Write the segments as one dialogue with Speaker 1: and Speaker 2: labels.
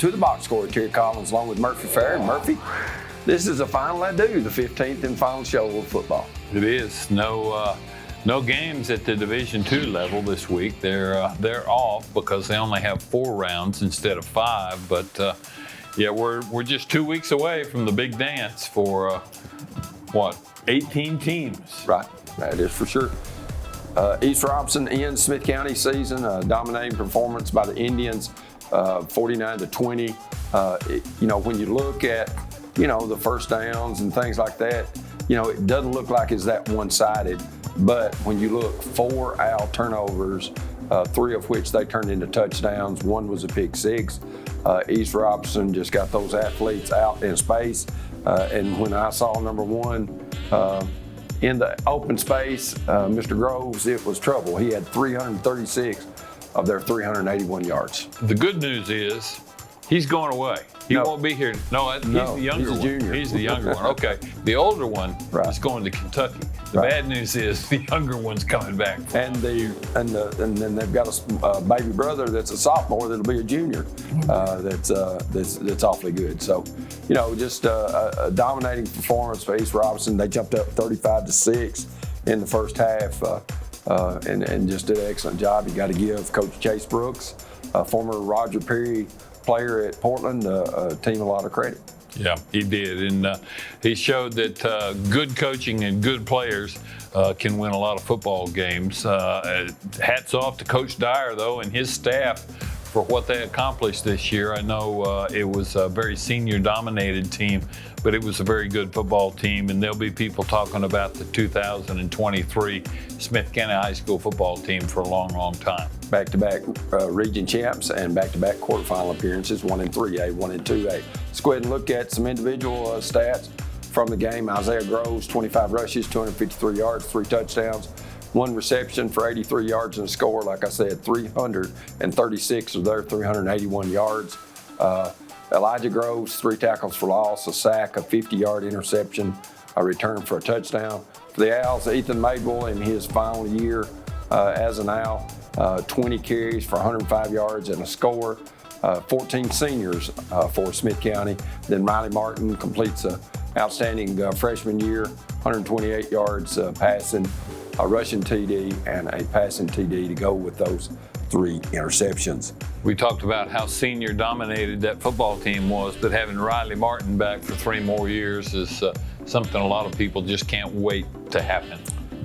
Speaker 1: to the box score. Terry Collins along with Murphy Fair. And Murphy, this is a final adieu, the 15th and final show of football.
Speaker 2: It is. No games at the Division II level this week. They're off because they only have 4 rounds instead of 5. But yeah, we're just 2 weeks away from the big dance for 18 teams.
Speaker 1: Right, that is for sure. East Robinson ends Smith County season, dominating performance by the Indians, 49-20. When you look at, the first downs and things like that, it doesn't look like it's that one-sided. But when you look, 4 Al turnovers, 3 of which they turned into touchdowns. 1 was a pick 6. East Robinson just got those athletes out in space. And when I saw number 1 in the open space, Mr. Groves, it was trouble. He had 336 of their 381 yards.
Speaker 2: The good news is he's going away. He won't be here. No, he's the younger one.
Speaker 1: Junior.
Speaker 2: He's the younger one. Okay. The older one is going to Kentucky. The bad news is the younger one's coming back.
Speaker 1: And then they've got a baby brother that's a sophomore that'll be a junior. That's awfully good. So, just a dominating performance for East Robinson. They jumped up 35-6 in the first half, and just did an excellent job. You got to give Coach Chase Brooks, former Roger Perry player at Portland, team a lot of credit.
Speaker 2: Yeah, he did, and he showed that good coaching and good players can win a lot of football games. Hats off to Coach Dyer, though, and his staff for what they accomplished this year. I know it was a very senior-dominated team, but it was a very good football team, and there'll be people talking about the 2023 Smith County High School football team for a long, long time.
Speaker 1: Back-to-back region champs and back-to-back quarterfinal appearances, 1 in 3A, 1 in 2A. Let's go ahead and look at some individual stats from the game. Isaiah Groves, 25 rushes, 253 yards, 3 touchdowns, 1 reception for 83 yards and a score. Like I said, 336 of their 381 yards. Elijah Groves, 3 tackles for loss, a sack, a 50-yard interception, a return for a touchdown. For the Owls, Ethan Madewell in his final year as an Owl, 20 carries for 105 yards and a score. 14 seniors for Smith County. Then Riley Martin completes an outstanding freshman year, 128 yards passing, a rushing TD, and a passing TD to go with those 3 interceptions.
Speaker 2: We talked about how senior dominated that football team was, but having Riley Martin back for 3 more years is something a lot of people just can't wait to happen.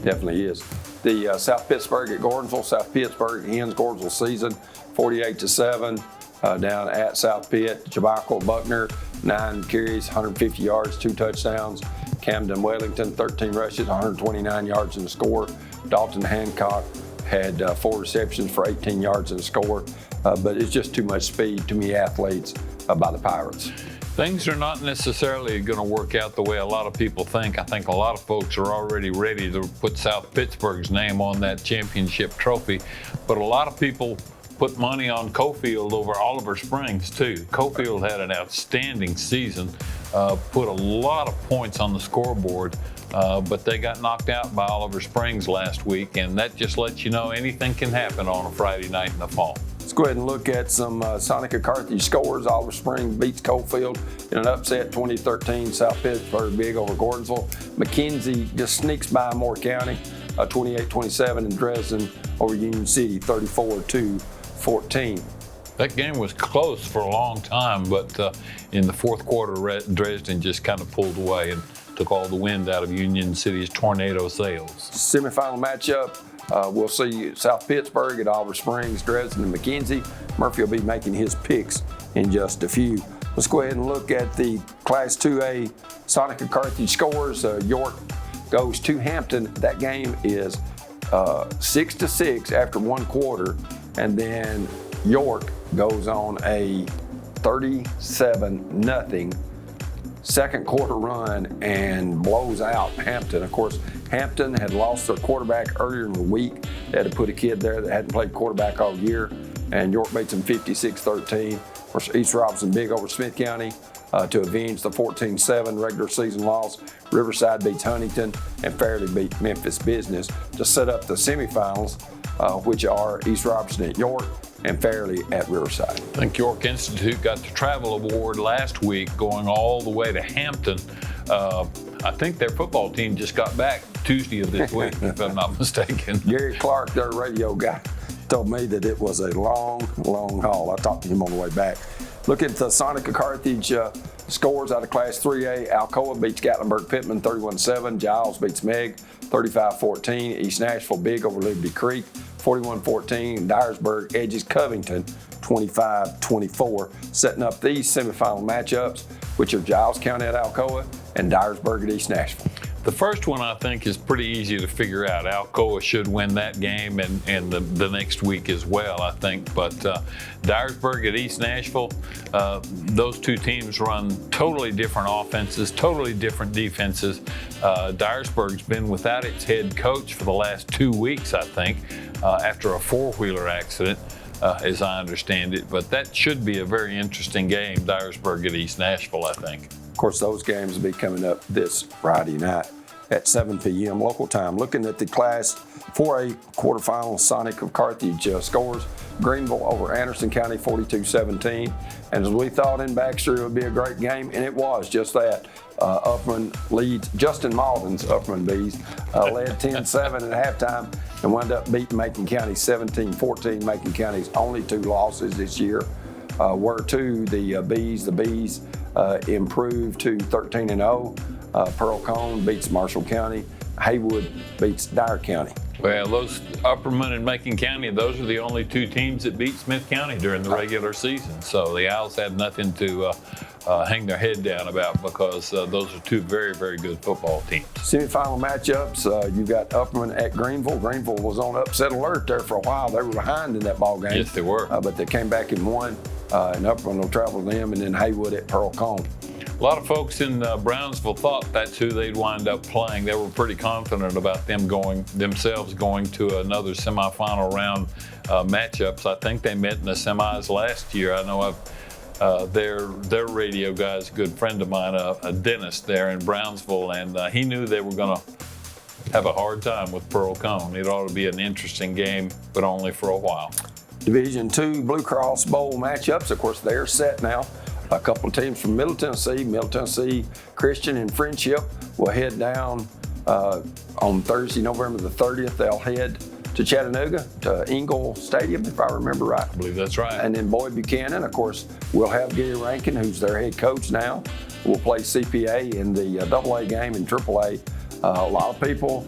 Speaker 1: Definitely is. The South Pittsburgh at Gordonsville. South Pittsburgh ends Gordonsville season 48-7 down at South Pitt. Jabaco Buckner, 9 carries, 150 yards, 2 touchdowns. Camden Wellington, 13 rushes, 129 yards and a score. Dalton Hancock had 4 receptions for 18 yards and a score. But it's just too much speed, too many athletes by the Pirates.
Speaker 2: Things are not necessarily going to work out the way a lot of people think. I think a lot of folks are already ready to put South Pittsburgh's name on that championship trophy. But a lot of people put money on Cofield over Oliver Springs, too. Cofield had an outstanding season, put a lot of points on the scoreboard, but they got knocked out by Oliver Springs last week, and that just lets you know anything can happen on a Friday night in the fall.
Speaker 1: Let's go ahead and look at some Sonica Carthage scores. Oliver Springs beats Cofield in an upset, 2013. South Pittsburgh big over Gordonsville. McKenzie just sneaks by Moore County, 28-27, and Dresden over Union City, 34-14.
Speaker 2: That game was close for a long time, but in the fourth quarter, Dresden just kind of pulled away and took all the wind out of Union City's tornado sails.
Speaker 1: Semifinal matchup. We'll see South Pittsburgh at Oliver Springs, Dresden, and McKenzie. Murphy will be making his picks in just a few. Let's go ahead and look at the Class 2A Sonica Carthage scores. York goes to Hampton. That game is 6-6 after 1 quarter, and then York goes on a 37-0 second quarter run and blows out Hampton. Of course, Hampton had lost their quarterback earlier in the week. They had to put a kid there that hadn't played quarterback all year, and York beats them 56-13. Of course, East Robinson big over Smith County to avenge the 14-7 regular season loss. Riverside beats Huntington, and Fairleigh beat Memphis Business to set up the semifinals, which are East Robinson at York, and Fairleigh at Riverside.
Speaker 2: I think York Institute got the travel award last week, going all the way to Hampton. I think their football team just got back Tuesday of this week, if I'm not mistaken.
Speaker 1: Gary Clark, their radio guy, told me that it was a long haul. I talked to him on the way back. Look at the Sonic of Carthage scores out of Class 3A. Alcoa beats Gatlinburg-Pittman 31-7. Giles beats Meg 35-14. East Nashville big over Liberty Creek 41-14. Dyersburg edges Covington 25-24. Setting up these semifinal matchups, which are Giles County at Alcoa and Dyersburg at East Nashville.
Speaker 2: The first one I think is pretty easy to figure out. Alcoa should win that game and the next week as well, I think. But Dyersburg at East Nashville, those two teams run totally different offenses, totally different defenses. Dyersburg's been without its head coach for the last 2 weeks, I think, after a four-wheeler accident, as I understand it. But that should be a very interesting game, Dyersburg at East Nashville, I think.
Speaker 1: Of course, those games will be coming up this Friday night at 7 p.m. local time. Looking at the Class 4A quarterfinal, Sonic of Carthage scores Greenville over Anderson County 42-17. And as we thought in Baxter it would be a great game, and it was just that. Upperman leads, Justin Malden's Upperman Bees led 10-7 at halftime and wound up beating Macon County 17-14. Macon County's only 2 losses this year were to the Bees. The Bees improved to 13-0. Pearl Cone beats Marshall County. Haywood beats Dyer County.
Speaker 2: Well, those Upperman and Macon County, those are the only 2 teams that beat Smith County during the regular season. So the Owls had nothing to hang their head down about, because those are 2 very, very good football teams.
Speaker 1: Semifinal matchups, you've got Upperman at Greenville. Greenville was on upset alert there for a while. They were behind in that ball game.
Speaker 2: Yes, they were.
Speaker 1: But they came back and won. And Upperman will travel to them, and then Haywood at Pearl Cone.
Speaker 2: A lot of folks in Brownsville thought that's who they'd wind up playing. They were pretty confident about themselves going to another semifinal round matchups. I think they met in the semis last year. I know their radio guy's a good friend of mine, a dentist there in Brownsville, and he knew they were going to have a hard time with Pearl Cone. It ought to be an interesting game, but only for a while.
Speaker 1: Division II Blue Cross Bowl matchups, of course, they're set now. A couple of teams from Middle Tennessee Christian and Friendship will head down on Thursday, November the 30th. They'll head to Chattanooga, to Ingle Stadium, if I remember right.
Speaker 2: I believe that's right.
Speaker 1: And then Boyd Buchanan, of course, we'll have Gary Rankin, who's their head coach now. We'll play CPA in the AA game and AAA. A lot of people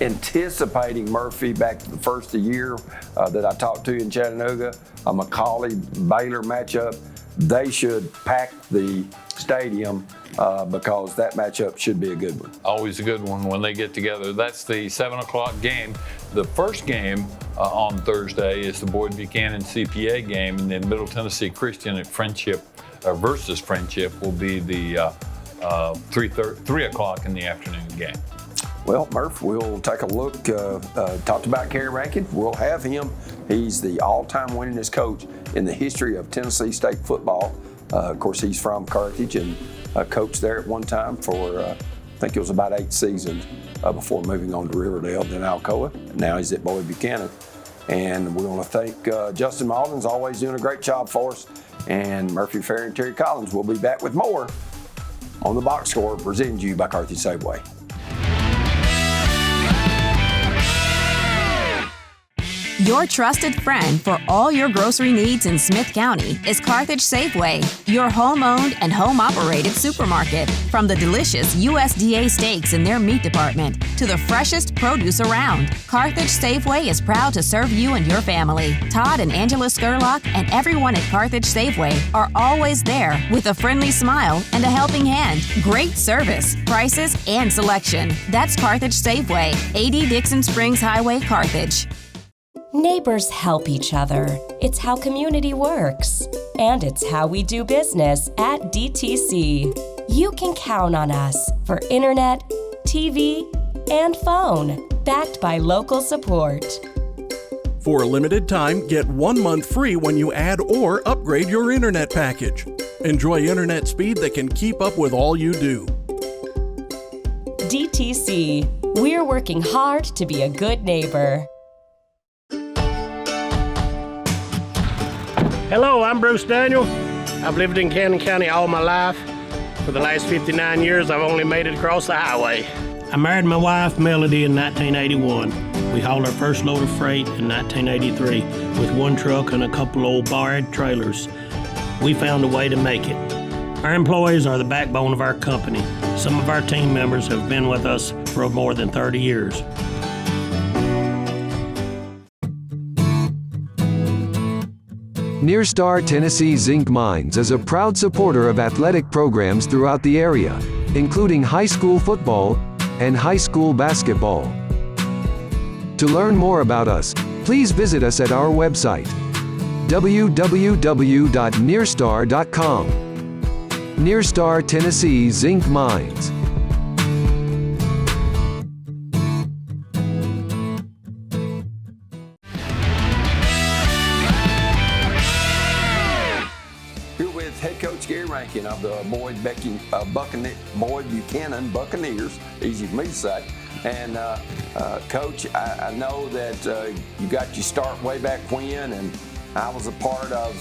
Speaker 1: anticipating Murphy back to the first of the year that I talked to in Chattanooga, a McCauley-Baylor matchup. They should pack the stadium because that matchup should be a good one.
Speaker 2: Always a good one when they get together. That's the 7 o'clock game. The first game on Thursday is the Boyd Buchanan CPA game, and then Middle Tennessee Christian at Friendship versus Friendship will be the 3 o'clock in the afternoon game.
Speaker 1: Well, Murph, we'll take a look. Talked about Gary Rankin. We'll have him. He's the all-time winningest coach in the history of Tennessee State football. Of course, he's from Carthage and coached there at one time for, I think it was about 8 seasons before moving on to Riverdale, then Alcoa. Now he's at Boyd Buchanan. And we want to thank Justin Malden's always doing a great job for us. And Murphy Ferry and Terry Collins will be back with more on the Box Score, presented to you by Carthage Safeway.
Speaker 3: Your trusted friend for all your grocery needs in Smith County is Carthage Safeway, your home-owned and home-operated supermarket. From the delicious USDA steaks in their meat department to the freshest produce around, Carthage Safeway is proud to serve you and your family. Todd and Angela Skurlock and everyone at Carthage Safeway are always there with a friendly smile and a helping hand. Great service, prices, and selection. That's Carthage Safeway, 80 Dixon Springs Highway, Carthage.
Speaker 4: Neighbors help each other. It's how community works. And it's how we do business at DTC. You can count on us for internet, TV, and phone, backed by local support.
Speaker 5: For a limited time, get 1 month free when you add or upgrade your internet package. Enjoy internet speed that can keep up with all you do.
Speaker 4: DTC. We're working hard to be a good neighbor.
Speaker 6: Hello, I'm Bruce Daniel. I've lived in Buchanan County all my life. For the last 59 years, I've only made it across the highway. I married my wife, Melody, in 1981. We hauled our first load of freight in 1983 with one truck and a couple old borrowed trailers. We found a way to make it. Our employees are the backbone of our company. Some of our team members have been with us for more than 30 years.
Speaker 7: Nearstar Tennessee Zinc Mines is a proud supporter of athletic programs throughout the area, including high school football and high school basketball. To learn more about us, please visit us at our website, www.nearstar.com. Nearstar Tennessee Zinc Mines.
Speaker 1: Head coach Gary Rankin of the Boyd Buchanan Buccaneers, easy for me to say. And Coach, I know that you got your start way back when, and I was a part of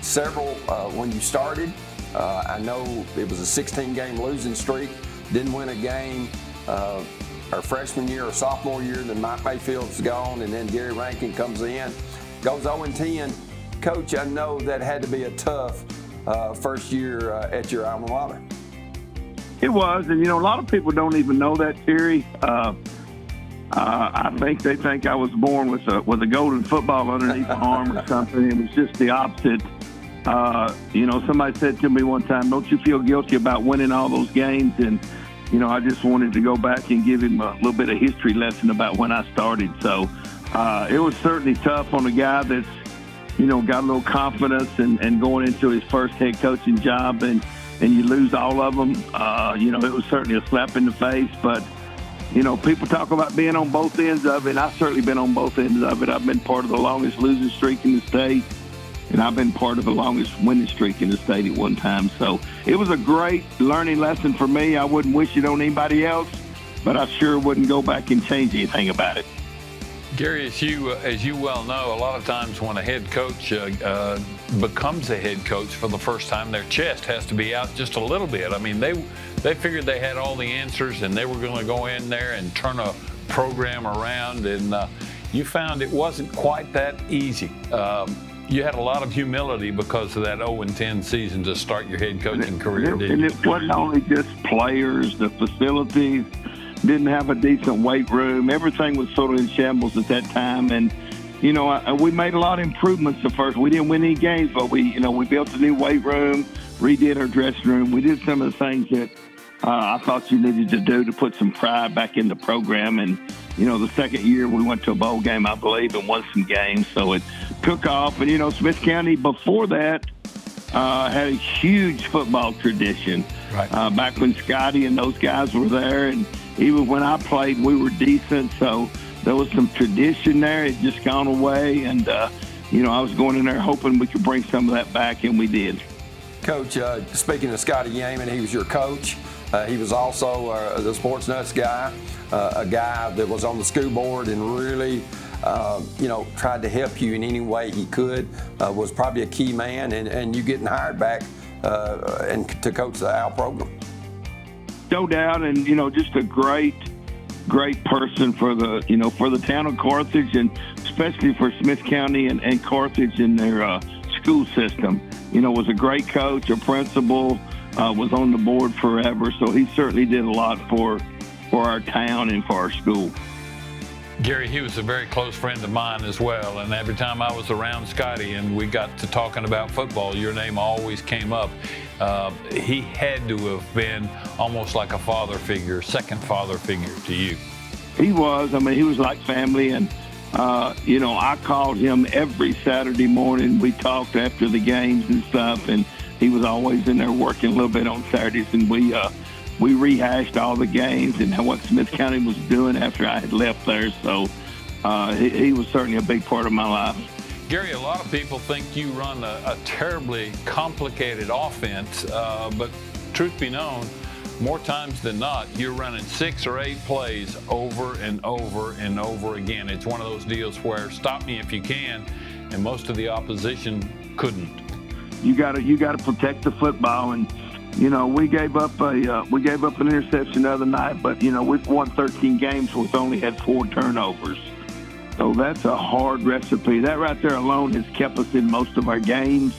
Speaker 1: several when you started. I know it was a 16-game losing streak, didn't win a game our freshman year or sophomore year, then Mike Mayfield's gone, and then Gary Rankin comes in, goes 0-10. Coach, I know that had to be a tough first year at your alma mater.
Speaker 8: It was, and a lot of people don't even know that, Terry. I think they think I was born with a golden football underneath the arm or something. It was just the opposite. Somebody said to me one time, "Don't you feel guilty about winning all those games?" And I just wanted to go back and give him a little bit of history lesson about when I started. So it was certainly tough on a guy that's got a little confidence and going into his first head coaching job, and you lose all of them. It was certainly a slap in the face, but, people talk about being on both ends of it, and I've certainly been on both ends of it. I've been part of the longest losing streak in the state, and I've been part of the longest winning streak in the state at one time. So it was a great learning lesson for me. I wouldn't wish it on anybody else, but I sure wouldn't go back and change anything about it.
Speaker 2: Gary, as you well know, a lot of times when a head coach becomes a head coach for the first time, their chest has to be out just a little bit. I mean, they figured they had all the answers and they were going to go in there and turn a program around, and you found it wasn't quite that easy. You had a lot of humility because of that 0-10 season to start your head coaching career, didn't you? And
Speaker 8: it wasn't only just players, the facilities. Didn't have a decent weight room. Everything was sort of in shambles at that time. And, we made a lot of improvements at first. We didn't win any games, but we built a new weight room, redid our dressing room. We did some of the things that I thought you needed to do to put some pride back in the program. And, the second year we went to a bowl game, I believe, and won some games. So it took off. And, Smith County before that had a huge football tradition. Right. Back when Scotty and those guys were there, and even when I played, we were decent. So there was some tradition there. It just gone away. And, I was going in there hoping we could bring some of that back, and we did.
Speaker 1: Coach, speaking of Scotty Yeaman, he was your coach. He was also the Sports Nuts guy, a guy that was on the school board and really, tried to help you in any way he could, was probably a key man, and you getting hired back and to coach the OWL program.
Speaker 8: No doubt, and just a great person for the town of Carthage, and especially for Smith County and Carthage in their school system. Was a great coach, a principal, was on the board forever. So he certainly did a lot for our town and for our school.
Speaker 2: Gary, he was a very close friend of mine as well, and every time I was around Scotty and we got to talking about football, your name always came up. He had to have been almost like a father figure, second father figure to you.
Speaker 8: He was. He was like family, and I called him every Saturday morning. We talked after the games and stuff, and he was always in there working a little bit on Saturdays, and we rehashed all the games and what Smith County was doing after I had left there. So he was certainly a big part of my life.
Speaker 2: Gary, a lot of people think you run a terribly complicated offense, but truth be known, more times than not, you're running 6 or 8 plays over and over and over again. It's one of those deals where stop me if you can, and most of the opposition couldn't.
Speaker 8: You got to protect the football, and we gave up an interception the other night, but we've won 13 games with only had 4 turnovers. So that's a hard recipe. That right there alone has kept us in most of our games,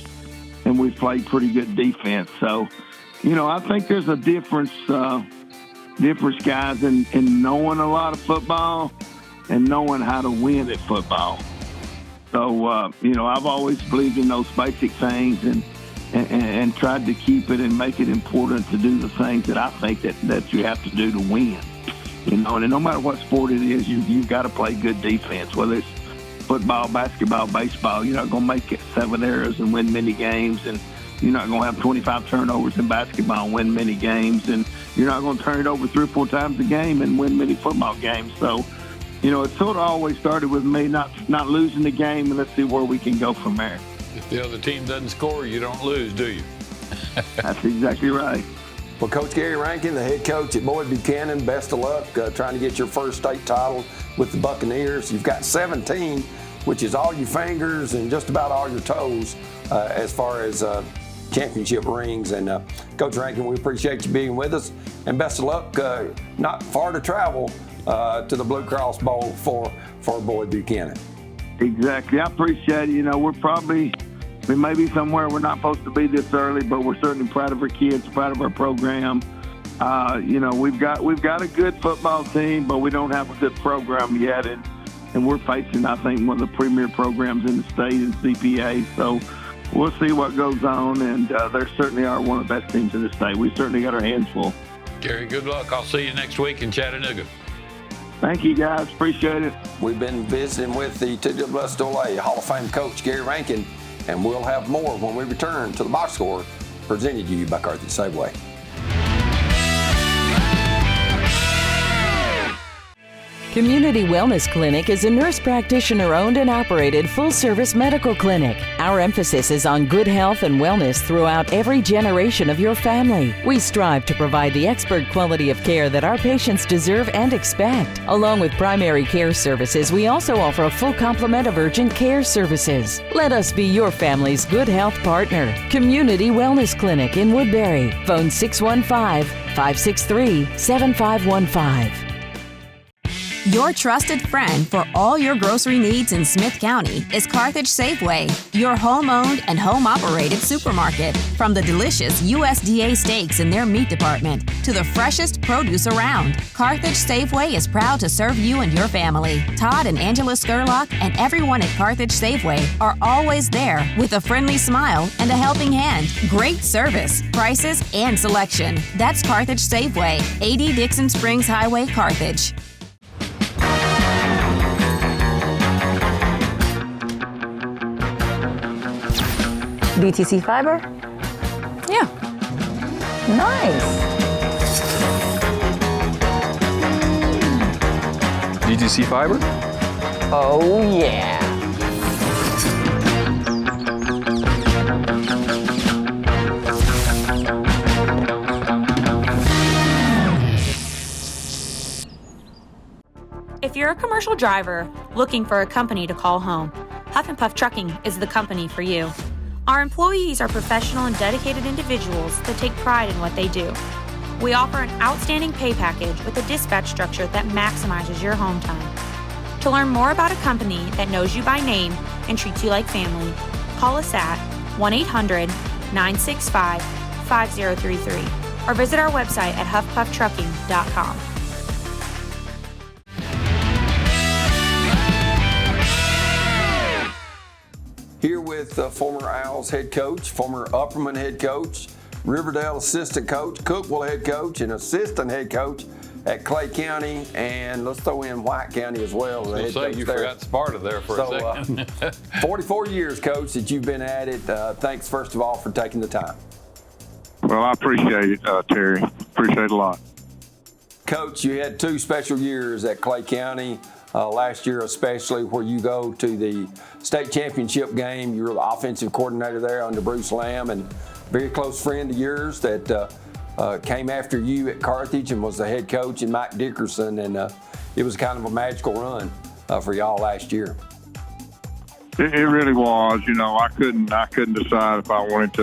Speaker 8: and we've played pretty good defense. So, I think there's a difference, guys, in knowing a lot of football and knowing how to win at football. So, I've always believed in those basic things and tried to keep it and make it important to do the things that I think that you have to do to win. And no matter what sport it is, you've got to play good defense, whether it's football, basketball, baseball. You're not going to make it 7 errors and win many games, and you're not going to have 25 turnovers in basketball and win many games, and you're not going to turn it over 3 or 4 times a game and win many football games. So, it sort of always started with me not losing the game, and let's see where we can go from there.
Speaker 2: If the other team doesn't score, you don't lose, do you?
Speaker 8: That's exactly right.
Speaker 1: Well, Coach Gary Rankin, the head coach at Boyd Buchanan, best of luck trying to get your first state title with the Buccaneers. You've got 17, which is all your fingers and just about all your toes as far as championship rings. And Coach Rankin, we appreciate you being with us, and best of luck. Not far to travel to the Blue Cross Bowl for Boyd Buchanan.
Speaker 8: Exactly. I appreciate it. We may be somewhere we're not supposed to be this early, but we're certainly proud of our kids, proud of our program. We've got a good football team, but we don't have a good program yet, and we're facing, I think, one of the premier programs in the state in CPA. So we'll see what goes on, and they certainly are one of the best teams in the state. We certainly got our hands full.
Speaker 2: Gary, good luck. I'll see you next week in Chattanooga.
Speaker 8: Thank you, guys. Appreciate it.
Speaker 1: We've been visiting with the TWSAA Hall of Fame coach, Gary Rankin, and we'll have more when we return to the Box Score, presented to you by Carthage Safeway.
Speaker 9: Community Wellness Clinic is a nurse practitioner-owned and operated full-service medical clinic. Our emphasis is on good health and wellness throughout every generation of your family. We strive to provide the expert quality of care that our patients deserve and expect. Along with primary care services, we also offer a full complement of urgent care services. Let us be your family's good health partner. Community Wellness Clinic in Woodbury. Phone 615-563-7515.
Speaker 3: Your trusted friend for all your grocery needs in Smith County is Carthage Safeway, your home-owned and home-operated supermarket. From the delicious USDA steaks in their meat department to the freshest produce around, Carthage Safeway is proud to serve you and your family. Todd and Angela Skurlock and everyone at Carthage Safeway are always there with a friendly smile and a helping hand. Great service, prices, and selection. That's Carthage Safeway, 80 Dixon Springs Highway, Carthage.
Speaker 10: DTC Fiber? Yeah. Nice.
Speaker 11: DTC Fiber?
Speaker 10: Oh, yeah.
Speaker 12: If you're a commercial driver looking for a company to call home, Huff and Puff Trucking is the company for you. Our employees are professional and dedicated individuals that take pride in what they do. We offer an outstanding pay package with a dispatch structure that maximizes your home time. To learn more about a company that knows you by name and treats you like family, call us at 1-800-965-5033 or visit our website at huffpufftrucking.com.
Speaker 1: Here with former Owls head coach, former Upperman head coach, Riverdale assistant coach, Cookville head coach, and assistant head coach at Clay County, and let's throw in White County as well.
Speaker 2: You forgot Sparta there for a second.
Speaker 1: 44 years, Coach, that you've been at it. Thanks, first of all, for taking the time.
Speaker 13: Well, I appreciate it, Terry. Appreciate it a lot.
Speaker 1: Coach, you had 2 special years at Clay County. Last year especially, where you go to the state championship game. You were the offensive coordinator there under Bruce Lamb, and very close friend of yours that came after you at Carthage and was the head coach, and Mike Dickerson, and it was kind of a magical run for y'all last year.
Speaker 13: It really was. I couldn't decide if I wanted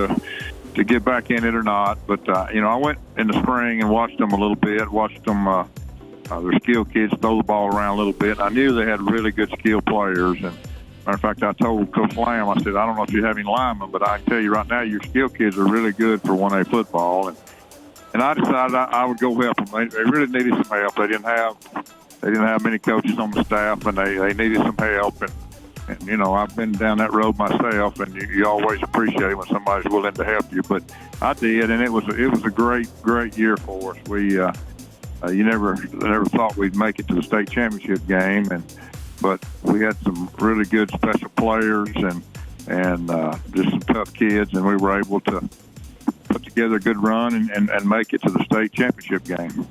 Speaker 13: to get back in it or not. But I went in the spring and watched them a little bit. Watched them, their skill kids throw the ball around a little bit. I knew they had really good skill players. And matter of fact, I told Coach Lamb, I said, I don't know if you have any linemen, but I can tell you right now, your skill kids are really good for 1A football. And I decided I would go help them. They really needed some help. They didn't have many coaches on the staff, and they needed some help. And I've been down that road myself, and you always appreciate when somebody's willing to help you. But I did, and it was a great year for us. We you never thought we'd make it to the state championship game, but we had some really good special players and just some tough kids, and we were able to put together a good run and make it to the state championship game.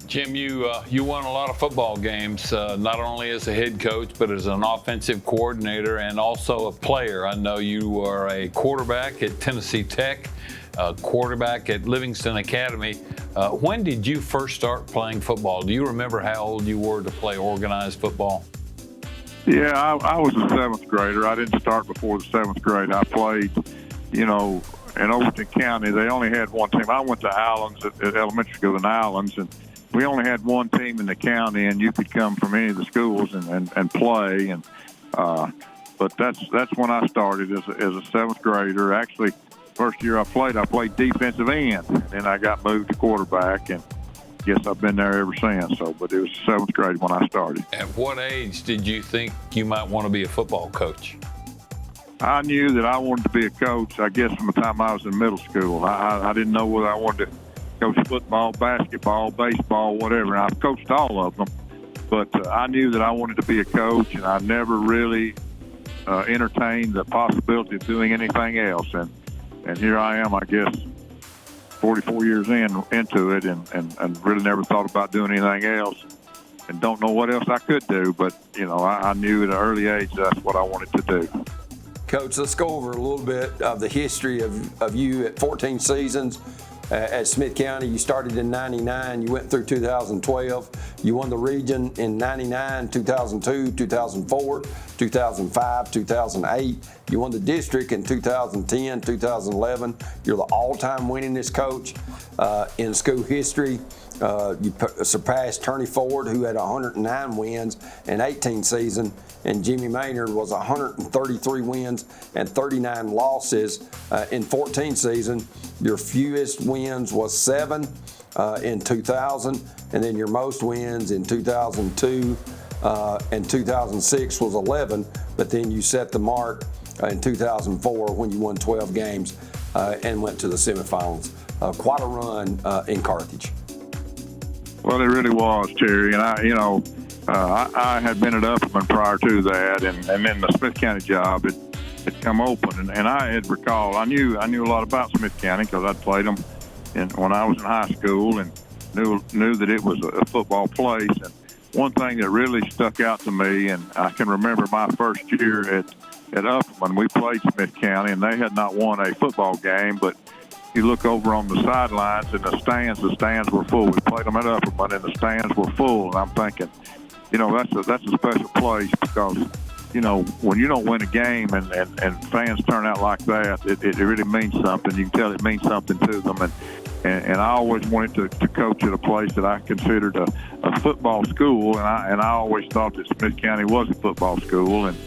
Speaker 2: Jim, you won a lot of football games, not only as a head coach, but as an offensive coordinator and also a player. I know you were a quarterback at Tennessee Tech, a quarterback at Livingston Academy. When did you first start playing football? Do you remember how old you were to play organized football?
Speaker 13: Yeah, I was a seventh grader. I didn't start before the seventh grade. I played, in Overton County. They only had one team. I went to Islands at elementary school in Islands, and we only had one team in the county, and you could come from any of the schools and play. But that's when I started as a seventh grader. Actually, first year I played defensive end, and I got moved to quarterback, and guess I've been there ever since. But it was seventh grade when I started.
Speaker 2: At what age did you think you might want to be a football coach?
Speaker 13: I knew that I wanted to be a coach, I guess, from the time I was in middle school. I didn't know whether I wanted to coach football, basketball, baseball, whatever. And I've coached all of them. But I knew that I wanted to be a coach, and I never really entertained the possibility of doing anything else. And here I am, I guess, 44 years into it, and really never thought about doing anything else. And don't know what else I could do. But, I knew at an early age that's what I wanted to do.
Speaker 1: Coach, let's go over a little bit of the history of you at 14 seasons at Smith County. You started in 99. You went through 2012. You won the region in 99, 2002, 2004, 2005, 2008. You won the district in 2010, 2011. You're the all-time winningest coach in school history. You surpassed Turney Ford, who had 109 wins in 18 seasons, and Jimmy Maynord was 133 wins and 39 losses in 14 seasons. Your fewest wins was 7 in 2000, and then your most wins in 2002 and 2006 was 11, but then you set the mark in 2004 when you won 12 games and went to the semifinals. Quite a run in Carthage.
Speaker 13: Well, it really was, Terry. And I had been at Upperman prior to that, and then the Smith County job had come open, and I had recalled. I knew a lot about Smith County because I'd played them when I was in high school, and knew that it was a football place. And one thing that really stuck out to me, and I can remember my first year at Upperman, we played Smith County, and they had not won a football game, but you look over on the sidelines and the stands were full. We played them at Upperman, and the stands were full. And I'm thinking, that's a special place because, when you don't win a game and fans turn out like that, it really means something. You can tell it means something to them. And I always wanted to coach at a place that I considered a football school, and I always thought that Smith County was a football school. And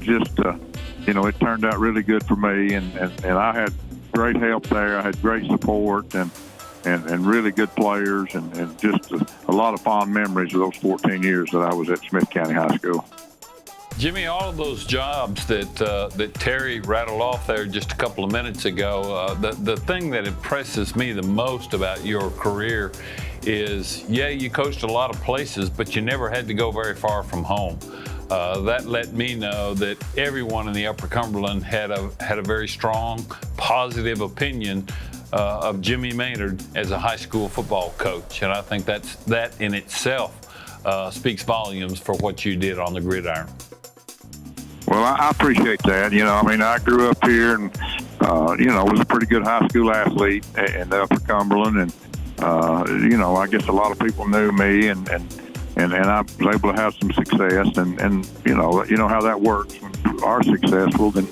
Speaker 13: it turned out really good for me, and I had great help there. I had great support and really good players, and just a lot of fond memories of those 14 years that I was at Smith County High School.
Speaker 2: Jimmy, all of those jobs that Terry rattled off there just a couple of minutes ago, the thing that impresses me the most about your career is, you coached a lot of places, but you never had to go very far from home. That let me know that everyone in the Upper Cumberland had a very strong, positive opinion of Jimmy Maynord as a high school football coach, and I think that in itself speaks volumes for what you did on the gridiron.
Speaker 13: Well, I appreciate that. I grew up here and, was a pretty good high school athlete in the Upper Cumberland. And, I guess a lot of people knew me. And I was able to have some success, and you know how that works. When you are successful, then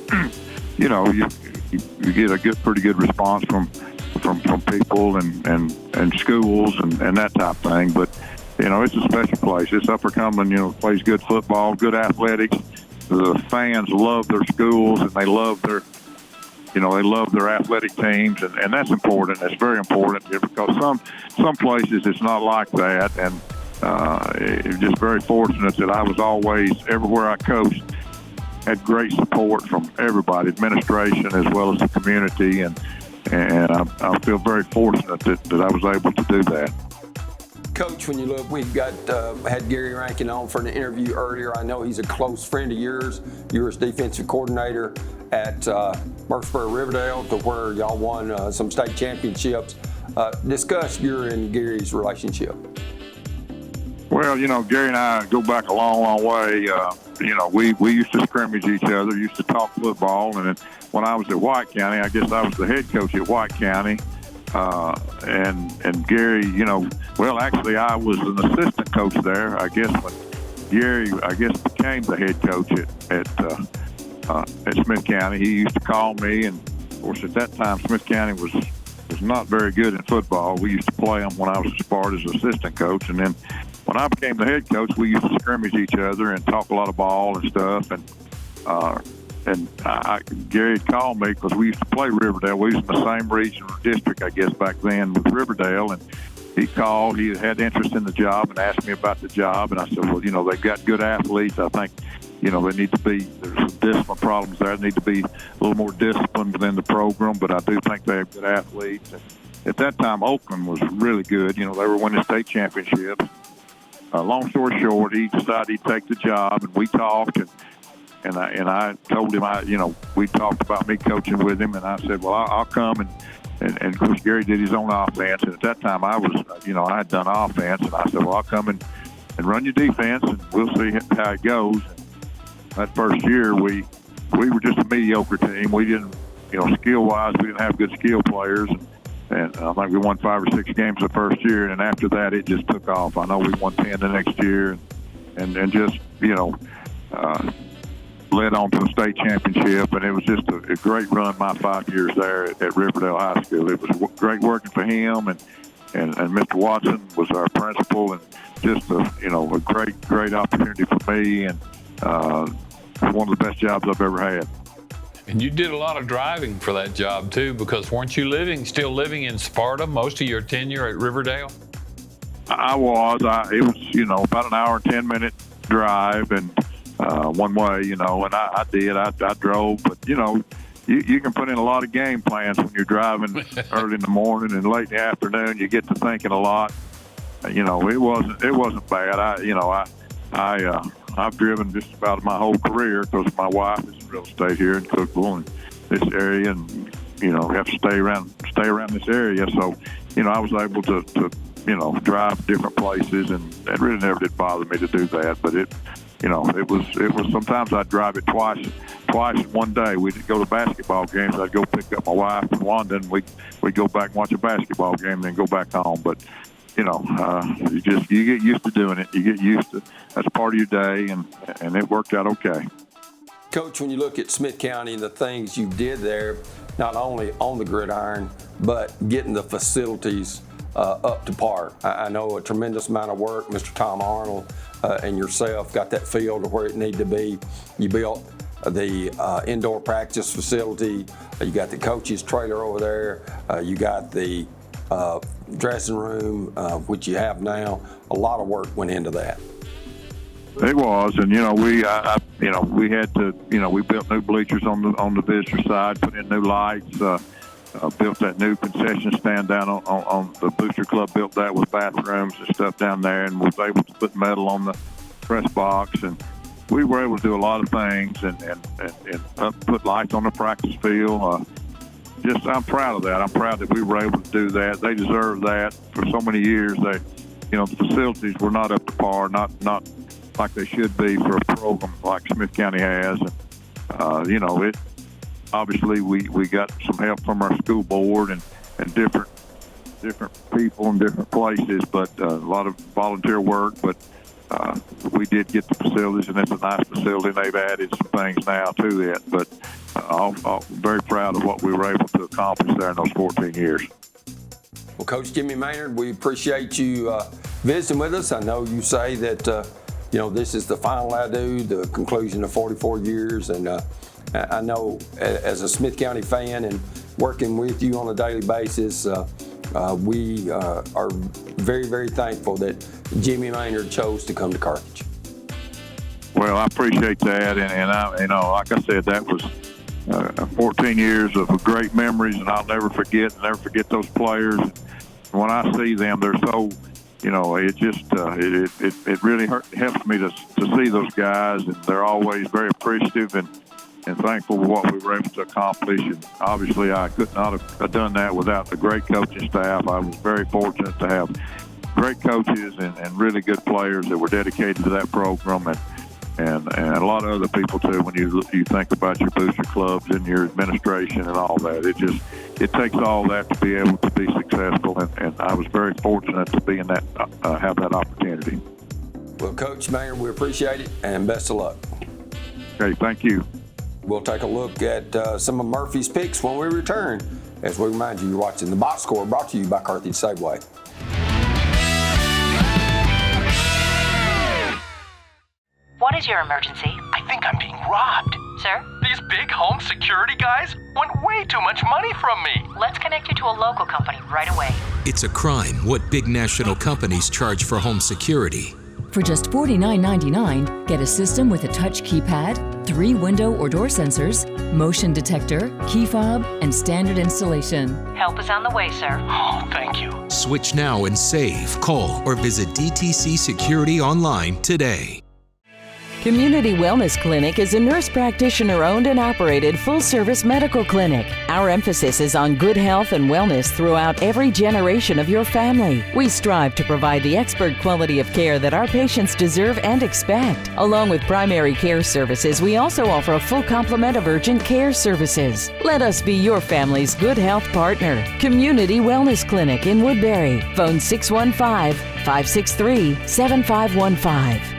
Speaker 13: you know you get a pretty good response from people and schools and that type of thing. But you know, it's a special place. It's Upper Cumberland. You know, plays good football, good athletics. The fans love their schools, and they love their athletic teams, and that's important. That's very important because some places it's not like that, and it's just very fortunate that I was always, everywhere I coached, had great support from everybody, administration as well as the community, and I feel very fortunate that I was able to do that.
Speaker 1: Coach, when you look, we've got had Gary Rankin on for an interview earlier. I know he's a close friend of yours. You were his defensive coordinator at Murfreesboro Riverdale, to where y'all won some state championships. Discuss your and Gary's relationship.
Speaker 13: Well, you know, Gary and I go back a long, long way. You know, we used to scrimmage each other, used to talk football, and then when I was at White County, I guess I was the head coach at White County. And Gary, you know, well, actually, I was an assistant coach there. I guess when Gary, became the head coach at Smith County, he used to call me, and of course, at that time, Smith County was not very good in football. We used to play them when I was as far as assistant coach, and then when I became the head coach, we used to scrimmage each other and talk a lot of ball and stuff. And Gary had called me because we used to play Riverdale. We was in the same regional district, I guess, back then with Riverdale. And he called. He had interest in the job and asked me about the job. And I said, well, you know, they've got good athletes. I think, you know, they need to be, there's some discipline problems there. They need to be a little more disciplined within the program. But I do think they have good athletes. And at that time, Oakland was really good. You know, they were winning state championships. Long story short, he decided he'd take the job, and we talked, and I told him, we talked about me coaching with him, and I said, well, I'll come, and of course Gary did his own offense, and at that time I was, I had done offense, and I said, well, I'll come and run your defense, and we'll see how it goes. And that first year, we were just a mediocre team. We didn't, skill-wise, we didn't have good skill players, and I think we won 5 or 6 games the first year, and after that, it just took off. I know we won 10 the next year, and just, led on to a state championship, and it was just a great run my 5 years there at Riverdale High School. It was great working for him, and Mr. Watson was our principal, and just a great opportunity for me, and one of the best jobs I've ever had.
Speaker 2: And you did a lot of driving for that job too, because weren't you still living in Sparta most of your tenure at Riverdale?
Speaker 13: I was. It was, about an hour and 10-minute drive, and one way, and I did. I drove, but you can put in a lot of game plans when you're driving early in the morning and late in the afternoon. You get to thinking a lot. It wasn't bad. I've driven just about my whole career because my wife is in real estate here in Cookeville and this area, and we have to stay around this area. So I was able to drive different places, and it really never did bother me to do that. But it was sometimes I'd drive it twice in one day. We'd go to basketball games. I'd go pick up my wife in London. We'd go back and watch a basketball game and then go back home. But you get used to doing it. You get used to, that's part of your day, and it worked out okay.
Speaker 1: Coach, when you look at Smith County and the things you did there, not only on the gridiron, but getting the facilities up to par. I know a tremendous amount of work. Mr. Tom Arnold and yourself got that field to where it needed to be. You built the indoor practice facility. You got the coach's trailer over there. You got the dressing room, which you have now. A lot of work went into that.
Speaker 13: It was, and we had to, we built new bleachers on the visitor side, put in new lights, built that new concession stand down on the Booster Club, built that with bathrooms and stuff down there, and was able to put metal on the press box, and we were able to do a lot of things, and put lights on the practice field. I'm proud of that. I'm proud that we were able to do that. They deserve that. For so many years, the facilities were not up to par, not like they should be for a program like Smith County has. And, obviously we got some help from our school board and different people in different places, but a lot of volunteer work. But we did get the facilities, and it's a nice facility. They've added some things now to it, but I'm very proud of what we were able to accomplish there in those 14 years.
Speaker 1: Well, Coach Jimmy Maynord, we appreciate you visiting with us. I know you say that this is the final adieu, the conclusion of 44 years, and I know as a Smith County fan and working with you on a daily basis, we are very, very thankful that Jimmy Maynord chose to come to Carthage.
Speaker 13: Well, I appreciate that, and like I said, that was 14 years of great memories, and I'll never forget those players. And when I see them, they're so, it just it really helps me to see those guys, and they're always very appreciative and thankful for what we were able to accomplish. And obviously, I could not have done that without the great coaching staff. I was very fortunate to have great coaches and really good players that were dedicated to that program, and a lot of other people too. When you think about your booster clubs and your administration and all that, it takes all that to be able to be successful. And I was very fortunate to be in that, have that opportunity.
Speaker 1: Well, Coach Maynord, we appreciate it, and best of luck.
Speaker 13: Okay, thank you.
Speaker 1: We'll take a look at some of Murphy's picks when we return. As we remind you, you're watching The Box Score, brought to you by Carthage Safeway.
Speaker 14: What is your emergency?
Speaker 15: I think I'm being robbed.
Speaker 14: Sir?
Speaker 15: These big home security guys want way too much money from me.
Speaker 14: Let's connect you to a local company right away.
Speaker 16: It's a crime what big national companies charge for home security.
Speaker 17: For just $49.99, get a system with a touch keypad, 3 window or door sensors, motion detector, key fob, and standard installation.
Speaker 14: Help is on the way, sir.
Speaker 15: Oh, thank you.
Speaker 16: Switch now and save. Call or visit DTC Security online today.
Speaker 9: Community Wellness Clinic is a nurse practitioner-owned and operated full-service medical clinic. Our emphasis is on good health and wellness throughout every generation of your family. We strive to provide the expert quality of care that our patients deserve and expect. Along with primary care services, we also offer a full complement of urgent care services. Let us be your family's good health partner. Community Wellness Clinic in Woodbury. Phone 615-563-7515.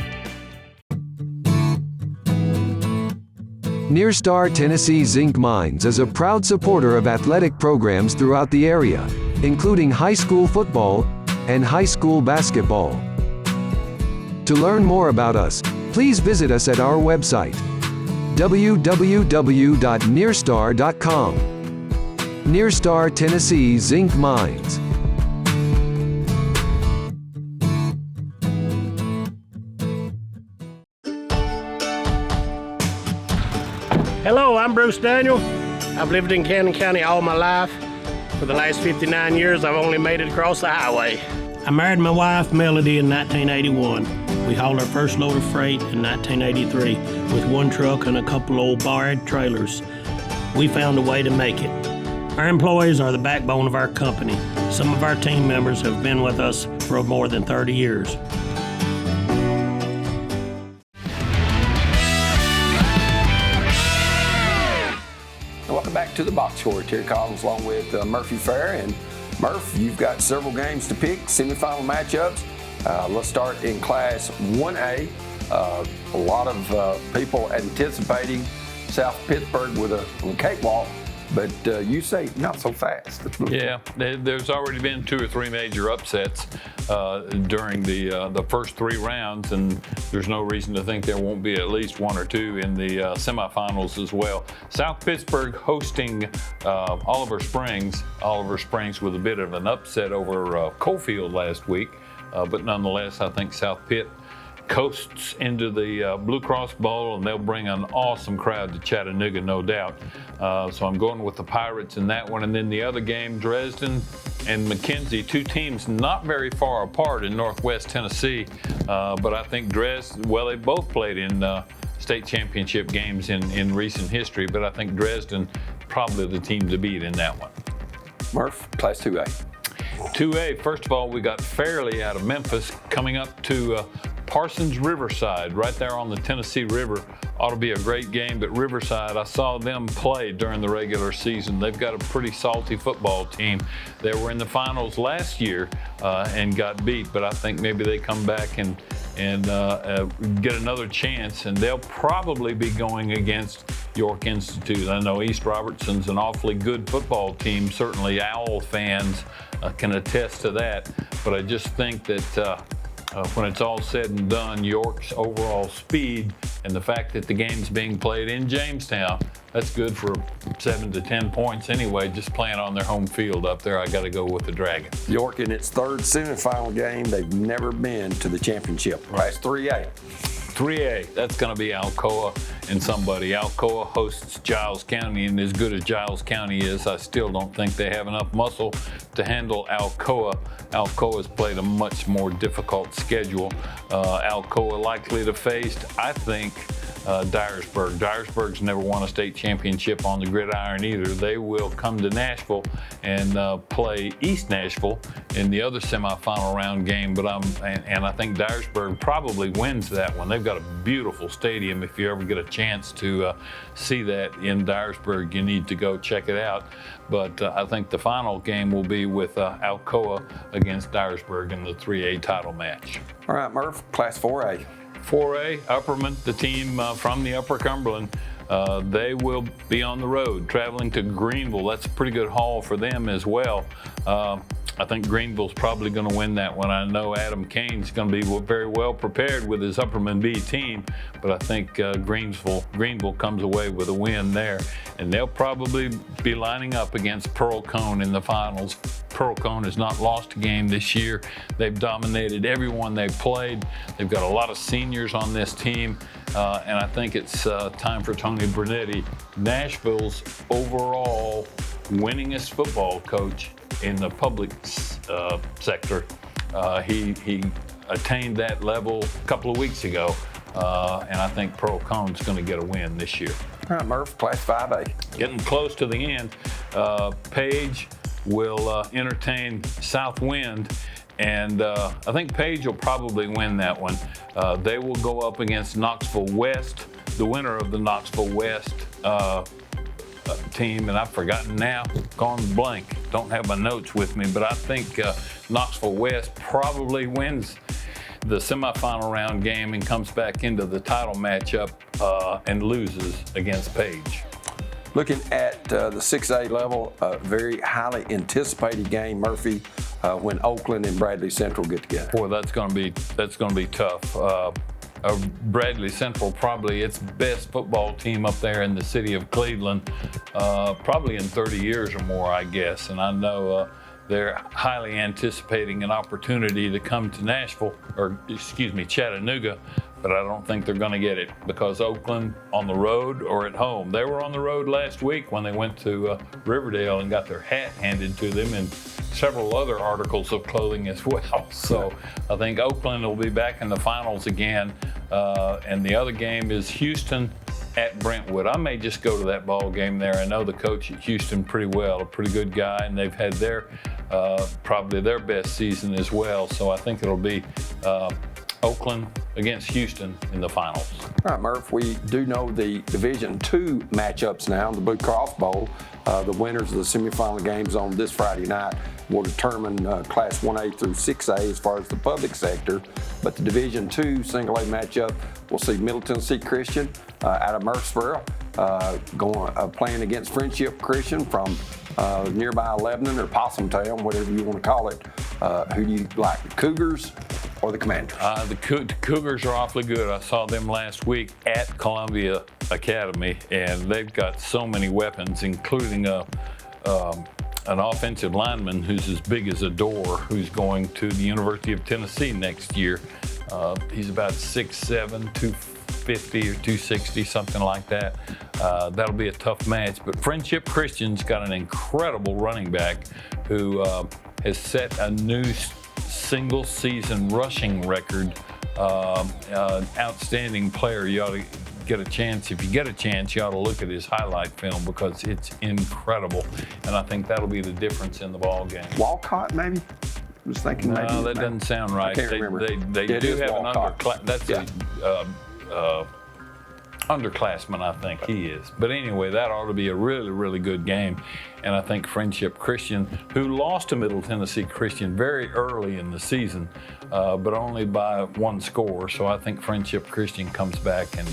Speaker 7: Nearstar Tennessee Zinc Mines is a proud supporter of athletic programs throughout the area, including high school football and high school basketball. To learn more about us, please visit us at our website, www.nearstar.com. Nearstar Tennessee Zinc Mines.
Speaker 6: Hello, I'm Bruce Daniel. I've lived in Buchanan County all my life. For the last 59 years, I've only made it across the highway. I married my wife, Melody, in 1981. We hauled our first load of freight in 1983 with one truck and a couple old borrowed trailers. We found a way to make it. Our employees are the backbone of our company. Some of our team members have been with us for more than 30 years.
Speaker 1: Welcome back to The Box Score. Terry Collins along with Murphy Fair. And Murph, you've got several games to pick, semifinal matchups. Let's start in Class 1A. A lot of people anticipating South Pittsburgh with a cakewalk, but you say not so fast.
Speaker 2: Yeah, there's already been 2 or 3 major upsets during the first 3 rounds, and there's no reason to think there won't be at least 1 or 2 in the semifinals as well. South Pittsburgh hosting Oliver Springs. Oliver Springs with a bit of an upset over Coalfield last week, but nonetheless, I think South Pitt coasts into the Blue Cross Bowl, and they'll bring an awesome crowd to Chattanooga, no doubt. So I'm going with the Pirates in that one. And then the other game, Dresden and McKenzie, 2 teams not very far apart in Northwest Tennessee. But I think Dresden, well, they both played in state championship games in recent history, but I think Dresden probably the team to beat in that one.
Speaker 1: Murph, Class 2A.
Speaker 2: 2A, first of all, we got Fairleigh out of Memphis coming up to Parsons Riverside, right there on the Tennessee River. Ought to be a great game, but Riverside, I saw them play during the regular season. They've got a pretty salty football team. They were in the finals last year and got beat, but I think maybe they come back and and get another chance. And they'll probably be going against York Institute. I know East Robertson's an awfully good football team. Certainly Owl fans can attest to that. But I just think that when it's all said and done, York's overall speed and the fact that the game's being played in Jamestown, that's good for 7 to 10 points anyway, just playing on their home field up there. I got to go with the Dragons.
Speaker 1: York in its third semifinal game. They've never been to the championship. That's 3A.
Speaker 2: 3A, that's going to be Alcoa and somebody. Alcoa hosts Giles County, and as good as Giles County is, I still don't think they have enough muscle to handle Alcoa. Alcoa's played a much more difficult schedule. Alcoa likely to face, I think, Dyersburg. Dyersburg's never won a state championship on the gridiron either. They will come to Nashville and play East Nashville in the other semifinal round game. But I think Dyersburg probably wins that one. They've got a beautiful stadium. If you ever get a chance to see that in Dyersburg, you need to go check it out. But I think the final game will be with Alcoa against Dyersburg in the 3A title match.
Speaker 1: All right, Murph, Class 4A.
Speaker 2: 4A, Upperman, the team from the Upper Cumberland, they will be on the road traveling to Greenville. That's a pretty good haul for them as well. I think Greenville's probably going to win that one. I know Adam Kane's going to be very well prepared with his Upperman B team, but I think Greenville comes away with a win there. And they'll probably be lining up against Pearl Cone in the finals. Pearl Cone has not lost a game this year. They've dominated everyone they've played. They've got a lot of seniors on this team, and I think it's time for Tony Brunetti, Nashville's overall winningest football coach in the public sector. He attained that level a couple of weeks ago, and I think Pearl Cone's going to get a win this year.
Speaker 1: All right, Murph, Class 5A.
Speaker 2: Getting close to the end. Page will entertain Southwind, and I think Page will probably win that one. They will go up against Knoxville West, the winner of the Knoxville West team, and I've forgotten now, gone blank. Don't have my notes with me, but I think Knoxville West probably wins the semifinal round game and comes back into the title matchup and loses against Page.
Speaker 1: Looking at the 6A level, a very highly anticipated game, Murphy, when Oakland and Bradley Central get together.
Speaker 2: Boy, that's going to be tough. Bradley Central, probably its best football team up there in the city of Cleveland, probably in 30 years or more, I guess. And I know they're highly anticipating an opportunity to come to Chattanooga, but I don't think they're going to get it because Oakland on the road or at home. They were on the road last week when they went to Riverdale and got their hat handed to them and several other articles of clothing as well. So I think Oakland will be back in the finals again. And the other game is Houston at Brentwood. I may just go to that ball game there. I know the coach at Houston pretty well, a pretty good guy, and they've had probably their best season as well. So I think it'll be Oakland against Houston in the finals.
Speaker 1: All right, Murph, we do know the Division II matchups now, the Blue Cross Bowl. The winners of the semifinal games on this Friday night will determine Class 1A through 6A as far as the public sector. But the Division II single A matchup, we'll see Middle Tennessee Christian out of Murfreesboro playing against Friendship Christian from nearby Lebanon or Possum Town, whatever you want to call it. Who do you like, the Cougars or the Commanders?
Speaker 2: The Cougars are awfully good. I saw them last week at Columbia Academy, and they've got so many weapons, including an offensive lineman who's as big as a door, who's going to the University of Tennessee next year. He's about 6'7", 250 or 260, something like that. That'll be a tough match. But Friendship Christian's got an incredible running back who has set a new single-season rushing record. Outstanding player. You ought to get a chance. If you get a chance, you ought to look at his highlight film because it's incredible. And I think that'll be the difference in the ball game.
Speaker 1: Walcott, maybe? I was thinking maybe.
Speaker 2: No, that doesn't sound right.
Speaker 1: I can't remember.
Speaker 2: They do have an underclass. That's underclassman, I think he is. But anyway, that ought to be a really, really good game. And I think Friendship Christian, who lost to Middle Tennessee Christian very early in the season, but only by 1 score. So I think Friendship Christian comes back and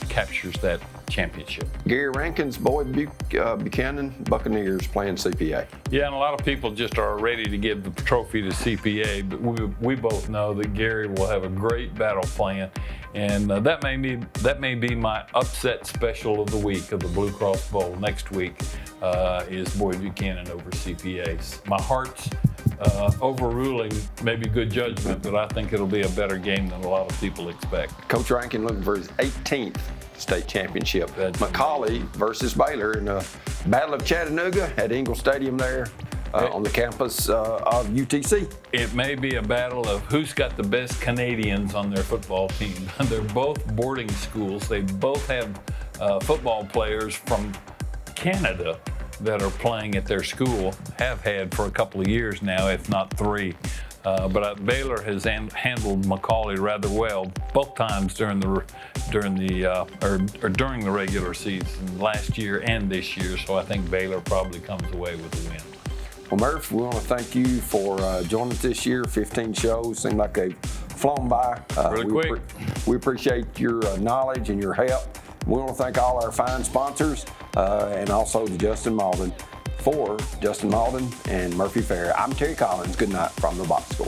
Speaker 2: captures that championship.
Speaker 1: Gary Rankin's boy Buchanan Buccaneers playing CPA.
Speaker 2: Yeah, and a lot of people just are ready to give the trophy to CPA, but we both know that Gary will have a great battle plan, and that may be my upset special of the week of the Blue Cross Bowl. Next week is Boyd Buchanan over CPA's. My heart's overruling maybe good judgment, but I think it'll be a better game than a lot of people expect.
Speaker 1: Coach Rankin looking for his 18th state championship.
Speaker 2: That's
Speaker 1: McCallie versus Baylor in the Battle of Chattanooga at Ingle Stadium there on the campus of UTC.
Speaker 2: It may be a battle of who's got the best Canadians on their football team. They're both boarding schools. They both have football players from Canada that are playing at their school, have had for a couple of years now, if not 3. But Baylor has handled McCallie rather well both times during the regular season last year and this year. So I think Baylor probably comes away with the win.
Speaker 1: Well, Murph, we want to thank you for joining us this year. 15 shows seem like they've flown by.
Speaker 2: Really quick.
Speaker 1: We appreciate your knowledge and your help. We want to thank all our fine sponsors and also to Justin Malden. For Justin Malden and Murphy Fair, I'm Terry Collins. Good night from the Box Score.